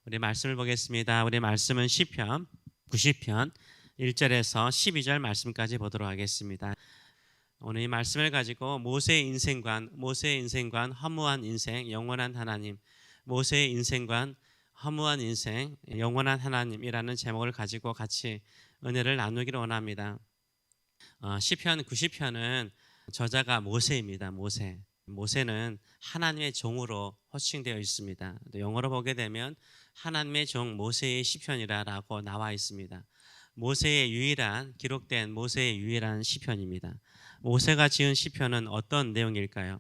우리 말씀을 보겠습니다. 우리 말씀은 시편 90편 1절에서 12절 말씀까지 보도록 하겠습니다. 오늘 이 말씀을 가지고 모세의 인생관, 허무한 인생, 영원한 하나님, 모세의 인생관, 허무한 인생, 영원한 하나님이라는 제목을 가지고 같이 은혜를 나누기를 원합니다. 시편 90편은 저자가 모세입니다. 모세는 하나님의 종으로 호칭되어 있습니다. 영어로 보게 되면 하나님의 종 모세의 시편이라고 나와 있습니다. 기록된 모세의 유일한 시편입니다. 모세가 지은 시편은 어떤 내용일까요?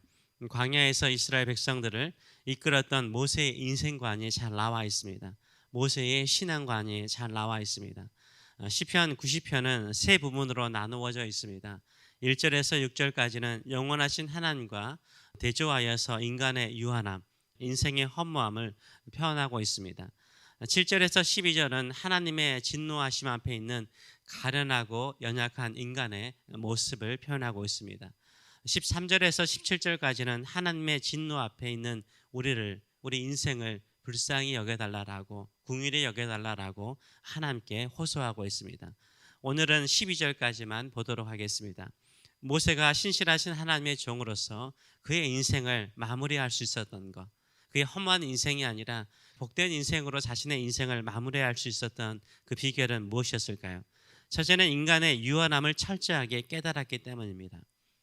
광야에서 이스라엘 백성들을 이끌었던 모세의 인생관이 잘 나와 있습니다. 모세의 신앙관이 잘 나와 있습니다. 시편 90편은 세 부분으로 나누어져 있습니다. 1절에서 6절까지는 영원하신 하나님과 대조하여서 인간의 유한함, 인생의 허무함을 표현하고 있습니다. 7절에서 12절은 하나님의 진노하심 앞에 있는 가련하고 연약한 인간의 모습을 표현하고 있습니다. 13절에서 17절까지는 하나님의 진노 앞에 있는 우리 인생을 불쌍히 여겨달라고, 긍휼히 여겨달라고 하나님께 호소하고 있습니다. 오늘은 12절까지만 보도록 하겠습니다. 모세가 신실하신 하나님의 종으로서 그의 인생을 마무리할 수 있었던 것, 그의 허무한 인생이 아니라 복된 인생으로 자신의 인생을 마무리할 수 있었던 그 비결은 무엇이었을까요? 첫째는 인간의 유한함을 철저하게 깨달았기 때문입니다.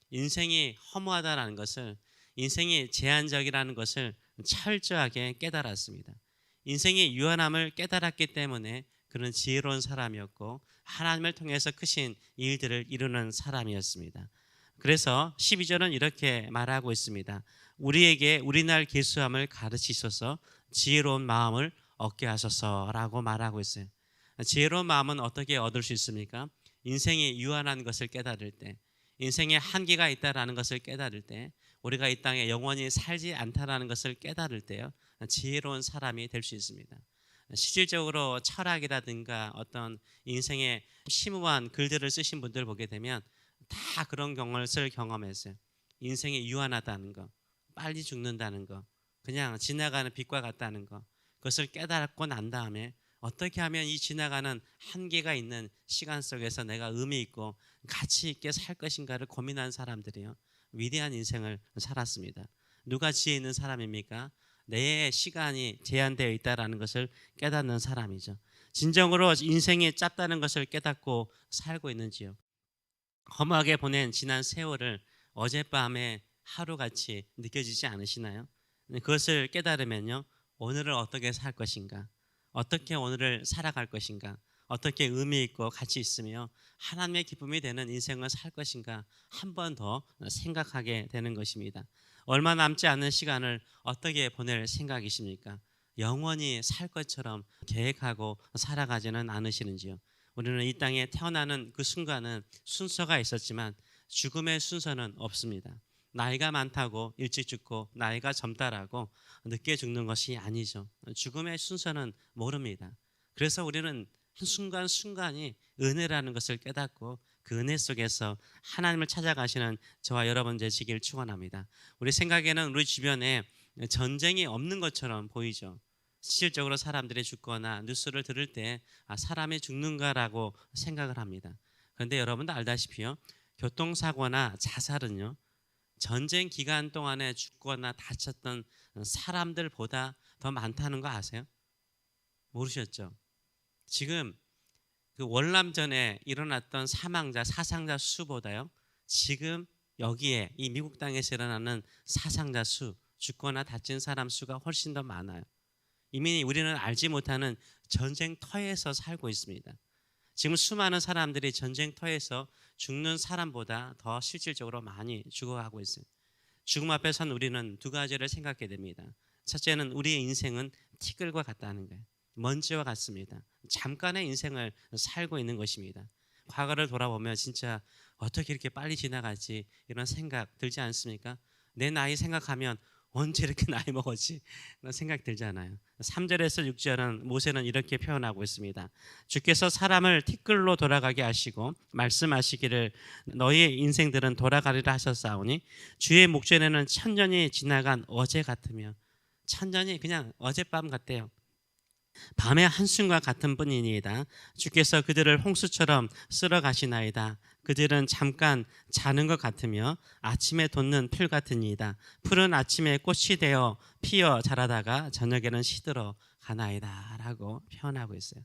인생이 허무하다는 것을, 인생이 제한적이라는 것을 철저하게 깨달았습니다. 인생의 유한함을 깨달았기 때문에 그는 지혜로운 사람이었고 하나님을 통해서 크신 일들을 이루는 사람이었습니다. 그래서 12절은 이렇게 말하고 있습니다. 우리에게 우리날 계수함을 가르치셔서 지혜로운 마음을 얻게 하소서라고 말하고 있어요. 지혜로운 마음은 어떻게 얻을 수 있습니까? 인생이 유한한 것을 깨달을 때, 인생에 한계가 있다라는 것을 깨달을 때, 우리가 이 땅에 영원히 살지 않다라는 것을 깨달을 때요, 지혜로운 사람이 될 수 있습니다. 실질적으로 철학이라든가 어떤 인생의 심오한 글들을 쓰신 분들 보게 되면 다 그런 것을 경험했어요. 인생이 유한하다는 거, 빨리 죽는다는 거, 그냥 지나가는 빛과 같다는 거, 그것을 깨닫고 난 다음에 어떻게 하면 이 지나가는 한계가 있는 시간 속에서 내가 의미 있고 가치 있게 살 것인가를 고민한 사람들이요, 위대한 인생을 살았습니다. 누가 지혜 있는 사람입니까? 내 시간이 제한되어 있다는 것을 깨닫는 사람이죠. 진정으로 인생이 짧다는 것을 깨닫고 살고 있는지요? 허무하게 보낸 지난 세월을 어젯밤에 하루같이 느껴지지 않으시나요? 그것을 깨달으면요, 오늘을 어떻게 살 것인가, 어떻게 오늘을 살아갈 것인가, 어떻게 의미 있고 가치 있으며 하나님의 기쁨이 되는 인생을 살 것인가 한 번 더 생각하게 되는 것입니다. 얼마 남지 않은 시간을 어떻게 보낼 생각이십니까? 영원히 살 것처럼 계획하고 살아가지는 않으시는지요? 우리는 이 땅에 태어나는 그 순간은 순서가 있었지만 죽음의 순서는 없습니다. 나이가 많다고 일찍 죽고 나이가 젊다라고 늦게 죽는 것이 아니죠. 죽음의 순서는 모릅니다. 그래서 우리는 한순간순간이 은혜라는 것을 깨닫고 그 은혜 속에서 하나님을 찾아가시는 저와 여러분 되시길 축원합니다. 우리 생각에는 우리 주변에 전쟁이 없는 것처럼 보이죠. 실질적으로 사람들이 죽거나 뉴스를 들을 때 사람이 죽는가라고 생각을 합니다. 그런데 여러분도 알다시피요, 교통사고나 자살은요, 전쟁 기간 동안에 죽거나 다쳤던 사람들보다 더 많다는 거 아세요? 모르셨죠? 지금 그 월남전에 일어났던 사상자 수보다요, 지금 여기에 이 미국 땅에서 일어나는 사상자 수, 죽거나 다친 사람 수가 훨씬 더 많아요. 이미 우리는 알지 못하는 전쟁터에서 살고 있습니다. 지금 수많은 사람들이 전쟁터에서 죽는 사람보다 더 실질적으로 많이 죽어가고 있어요. 죽음 앞에 선 우리는 두 가지를 생각하게 됩니다. 첫째는 우리의 인생은 티끌과 같다는 거예요. 먼지와 같습니다. 잠깐의 인생을 살고 있는 것입니다. 과거를 돌아보면 진짜 어떻게 이렇게 빨리 지나가지, 이런 생각 들지 않습니까? 내 나이 생각하면 언제 이렇게 나이 먹었지? 그런 생각 들잖아요. 3절에서 6절은 모세는 이렇게 표현하고 있습니다. 주께서 사람을 티끌로 돌아가게 하시고 말씀하시기를 너희의 인생들은 돌아가리라 하셨사오니 주의 목전에는 천년이 지나간 어제 같으며, 천년이 그냥 어젯밤 같대요. 밤의 한숨과 같은 뿐이니이다. 주께서 그들을 홍수처럼 쓸어 가시나이다. 그들은 잠깐 자는 것 같으며 아침에 돋는 풀 같으니이다. 풀은 아침에 꽃이 되어 피어 자라다가 저녁에는 시들어 가나이다 라고 표현하고 있어요.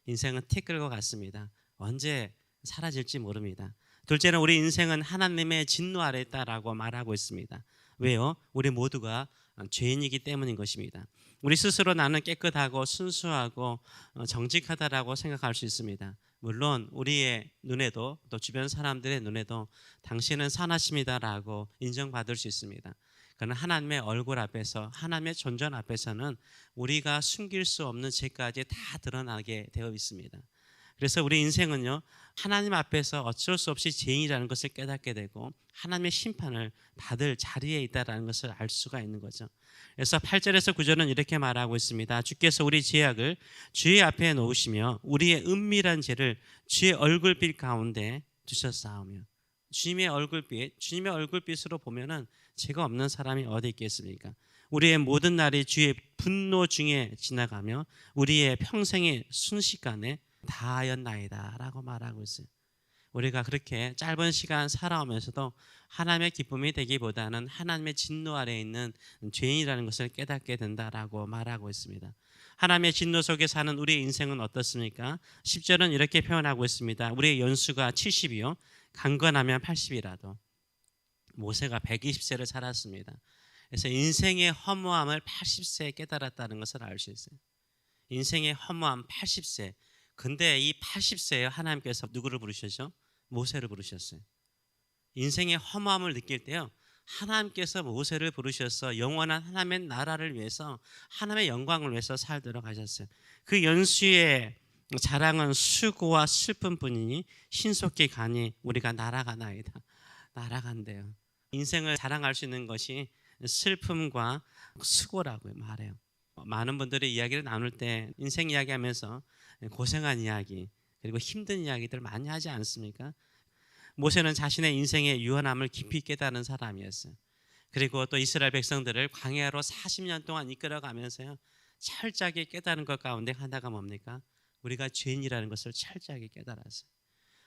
인생은 티 끌고 갔습니다. 언제 사라질지 모릅니다. 둘째는 우리 인생은 하나님의 진노 아래 있다라고 말하고 있습니다. 왜요? 우리 모두가 죄인이기 때문인 것입니다. 우리 스스로 나는 깨끗하고 순수하고 정직하다라고 생각할 수 있습니다. 물론 우리의 눈에도 또 주변 사람들의 눈에도 당신은 선하십니다라고 인정받을 수 있습니다. 그러나 하나님의 얼굴 앞에서, 하나님의 존전 앞에서는 우리가 숨길 수 없는 죄까지 다 드러나게 되어 있습니다. 그래서 우리 인생은요, 하나님 앞에서 어쩔 수 없이 죄인이라는 것을 깨닫게 되고 하나님의 심판을 받을 자리에 있다는 것을 알 수가 있는 거죠. 그래서 8절에서 9절은 이렇게 말하고 있습니다. 주께서 우리 죄악을 주의 앞에 놓으시며 우리의 은밀한 죄를 주의 얼굴빛 가운데 두셨사오며. 주님의 얼굴빛으로 보면은 죄가 없는 사람이 어디 있겠습니까? 우리의 모든 날이 주의 분노 중에 지나가며 우리의 평생의 순식간에 다하였나이다 라고 말하고 있어요. 우리가 그렇게 짧은 시간 살아오면서도 하나님의 기쁨이 되기보다는 하나님의 진노 아래에 있는 죄인이라는 것을 깨닫게 된다라고 말하고 있습니다. 하나님의 진노 속에 사는 우리의 인생은 어떻습니까? 10절은 이렇게 표현하고 있습니다. 우리의 연수가 70이요 강건하면 80이라도. 모세가 120세를 살았습니다. 그래서 인생의 허무함을 80세에 깨달았다는 것을 알 수 있어요. 인생의 허무함 80세. 근데 이 80세에 하나님께서 누구를 부르셨죠? 모세를 부르셨어요. 인생의 허무함을 느낄 때요, 하나님께서 모세를 부르셔서 영원한 하나님의 나라를 위해서, 하나님의 영광을 위해서 살도록 하셨어요. 그 연수의 자랑은 수고와 슬픔뿐이니 신속히 가니 우리가 날아가나이다. 날아간대요. 인생을 자랑할 수 있는 것이 슬픔과 수고라고 말해요. 많은 분들이 이야기를 나눌 때 인생 이야기하면서 고생한 이야기 그리고 힘든 이야기들 많이 하지 않습니까? 모세는 자신의 인생의 유한함을 깊이 깨달은 사람이었어요. 그리고 또 이스라엘 백성들을 광야로 40년 동안 이끌어가면서요, 철저하게 깨달은 것 가운데 하나가 뭡니까? 우리가 죄인이라는 것을 철저하게 깨달았어요.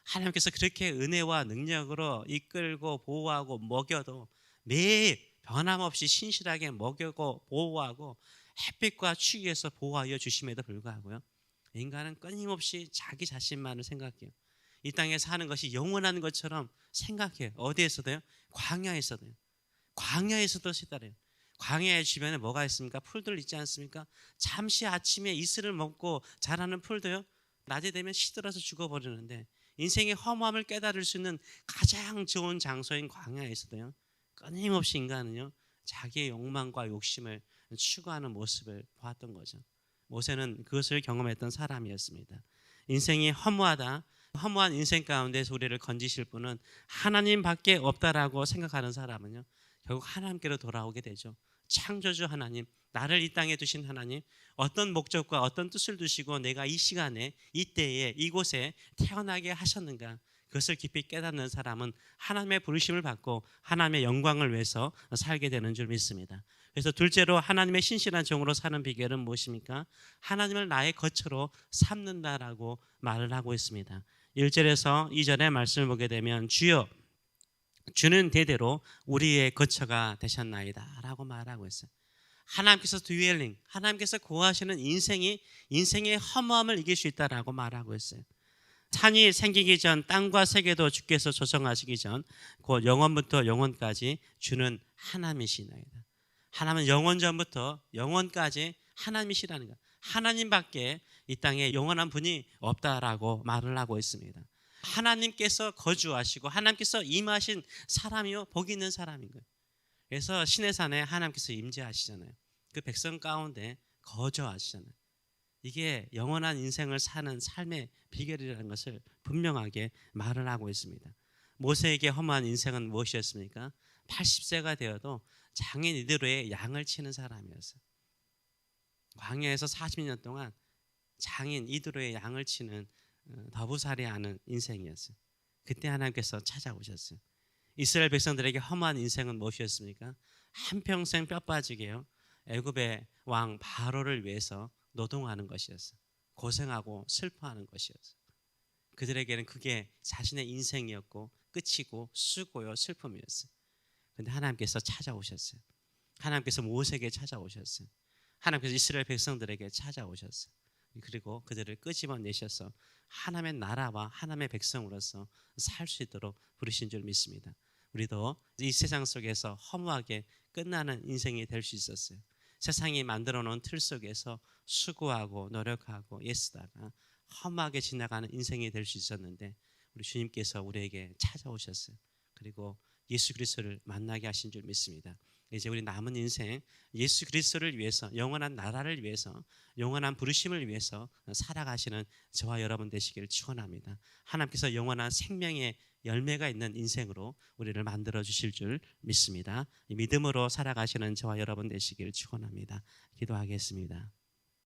하나님께서 그렇게 은혜와 능력으로 이끌고 보호하고 먹여도 매일 변함없이 신실하게 먹이고 보호하고 햇빛과 추위에서 보호하여 주심에도 불구하고요, 인간은 끊임없이 자기 자신만을 생각해요. 이 땅에 사는 것이 영원한 것처럼 생각해요. 어디에서도요? 광야에서도요. 광야에서도 시달려요. 광야의 주변에 뭐가 있습니까? 풀들 있지 않습니까? 잠시 아침에 이슬을 먹고 자라는 풀도요, 낮에 되면 시들어서 죽어버리는데, 인생의 허무함을 깨달을 수 있는 가장 좋은 장소인 광야에서도요, 끊임없이 인간은요, 자기의 욕망과 욕심을 추구하는 모습을 보았던 거죠. 모세는 그것을 경험했던 사람이었습니다. 인생이 허무하다, 허무한 인생 가운데서 우리를 건지실 분은 하나님밖에 없다라고 생각하는 사람은요, 결국 하나님께로 돌아오게 되죠. 창조주 하나님, 나를 이 땅에 두신 하나님, 어떤 목적과 어떤 뜻을 두시고 내가 이 시간에 이때에 이곳에 태어나게 하셨는가, 그것을 깊이 깨닫는 사람은 하나님의 부르심을 받고 하나님의 영광을 위해서 살게 되는 줄 믿습니다. 그래서 둘째로 하나님의 신실한 종으로 사는 비결은 무엇입니까? 하나님을 나의 거처로 삼는다라고 말을 하고 있습니다. 1절에서 2절의 말씀을 보게 되면 주여 주는 대대로 우리의 거처가 되셨나이다 라고 말하고 있어요. 하나님께서 드웰링, 하나님께서 거하시는 인생의 허무함을 이길 수 있다라고 말하고 있어요. 산이 생기기 전 땅과 세계도 주께서 조성하시기 전 곧 영원부터 영원까지 주는 하나님이시나이다. 하나님은 영원 전부터 영원까지 하나님이시라는 것. 하나님밖에 이 땅에 영원한 분이 없다라고 말을 하고 있습니다. 하나님께서 거주하시고 하나님께서 임하신 사람이요 복이 있는 사람인 거예요. 그래서 시내산에 하나님께서 임재하시잖아요. 그 백성 가운데 거주하시잖아요. 이게 영원한 인생을 사는 삶의 비결이라는 것을 분명하게 말을 하고 있습니다. 모세에게 허무한 인생은 무엇이었습니까? 80세가 되어도 장인 이대로의 양을 치는 사람이었어요. 광야에서 40년 동안 장인 이대로의 양을 치는 더부살이하는 인생이었어요. 그때 하나님께서 찾아오셨어요. 이스라엘 백성들에게 허무한 인생은 무엇이었습니까? 한평생 뼈 빠지게요, 애굽의 왕 바로를 위해서 노동하는 것이었어요. 고생하고 슬퍼하는 것이었어요. 그들에게는 그게 자신의 인생이었고 끝이고 수고요 슬픔이었어요. 그런데 하나님께서 찾아오셨어요. 하나님께서 모세에게 찾아오셨어요. 하나님께서 이스라엘 백성들에게 찾아오셨어요. 그리고 그들을 끄집어내셔서 하나님의 나라와 하나님의 백성으로서 살 수 있도록 부르신 줄 믿습니다. 우리도 이 세상 속에서 허무하게 끝나는 인생이 될 수 있었어요. 세상이 만들어 놓은 틀 속에서 수고하고 노력하고 애쓰다가 험하게 지나가는 인생이 될 수 있었는데 우리 주님께서 우리에게 찾아오셨어요. 그리고 예수 그리스도를 만나게 하신 줄 믿습니다. 이제 우리 남은 인생 예수 그리스도를 위해서 영원한 나라를 위해서 영원한 부르심을 위해서 살아가시는 저와 여러분 되시기를 축원합니다. 하나님께서 영원한 생명의 열매가 있는 인생으로 우리를 만들어 주실 줄 믿습니다. 믿음으로 살아가시는 저와 여러분 되시기를 축원합니다. 기도하겠습니다.